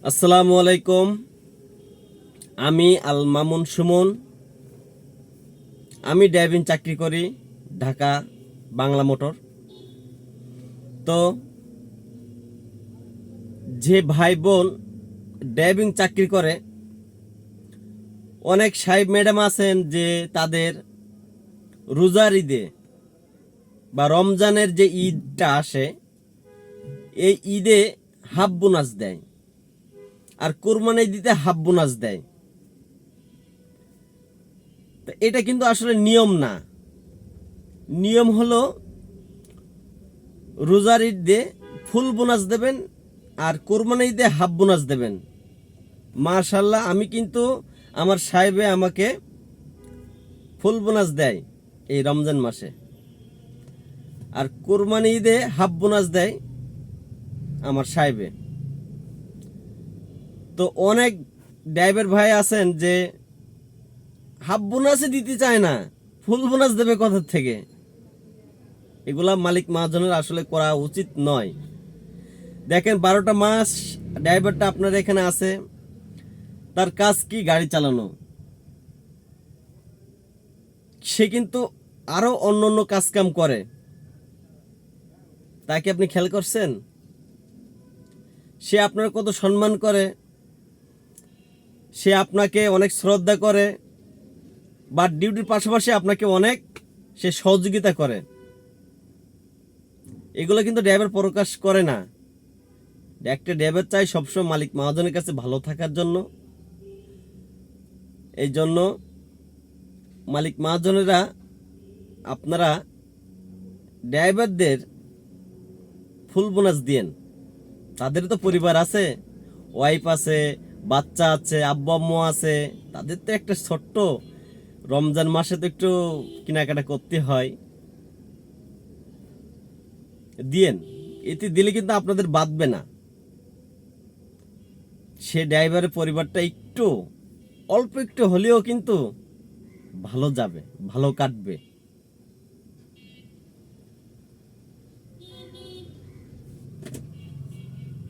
আসসালামু আলাইকুম। আমি আল মামুন সুমন। আমি ড্রাইভিং চাকরি করি ঢাকা বাংলা মোটর। তো যে ভাই বোন ড্রাইভিং চাকরি করে, অনেক সাহেব ম্যাডাম আছেন যে তাদের রোজার ঈদে বা রমজানের যে ঈদটা আসে, এই ঈদে হাফ বোনাস দেয়, আর কোরবানি দিতে হাফ বোনাস দেয়। তো এটা কিন্তু আসলে নিয়ম না। নিয়ম হলো রোজার ঈদে ফুল বোনাস দেবেন আর কোরবানি ঈদে হাফ বোনাস দেবেন। মাশাল্লাহ, আমি কিন্তু আমার সাহেবে আমাকে ফুল বোনাস দেয় এই রমজান মাসে, আর কোরবানি ঈদে হাফ বোনাস দেয় আমার সাহেবে। তো অনেক ড্রাইভার ভাই আছেন যে হাফ বোনাসই দিতে চায় না, ফুল বোনাস দেবে কোথা থেকে। এগুলা মালিক মহাজনের আসলে করা উচিত নয়। দেখেন, 12টা মাস ড্রাইভারটা আপনার এখানে আছে, তার কাজ কি গাড়ি চালানো। সে কিন্তু আরো অন্য অন্য কাজ কাম করে, তাকে আপনি খেয়াল করছেন? সে আপনার কত সম্মান করে, সে আপনাকে অনেক শ্রদ্ধা করে, বা ডিউটির পাশাপাশি আপনাকে অনেক সে সহযোগিতা করে। এগুলো কিন্তু ড্রাইভার প্রকাশ করে না। একটা ড্রাইভার চাই সবসময় মালিক মহাজনের কাছে ভালো থাকার জন্য। এই জন্য মালিক মহাজনেরা, আপনারা ড্রাইভারদের ফুল বোনাস দিয়েন। তাদের তো পরিবার আছে, ওয়াইফ আছে, বাচ্চা আছে, আব্বু আম্মু আছে। তাদের তো একটা ছোট্ট রমজান মাসে তো একটু কেনাকাটা করতে হয়, দিয়েন। এতে দিলে কিন্তু আপনাদের বাঁধবে না। সে ড্রাইভারের পরিবারটা একটু, অল্প একটু হলেও কিন্তু ভালো যাবে, ভালো কাটবে।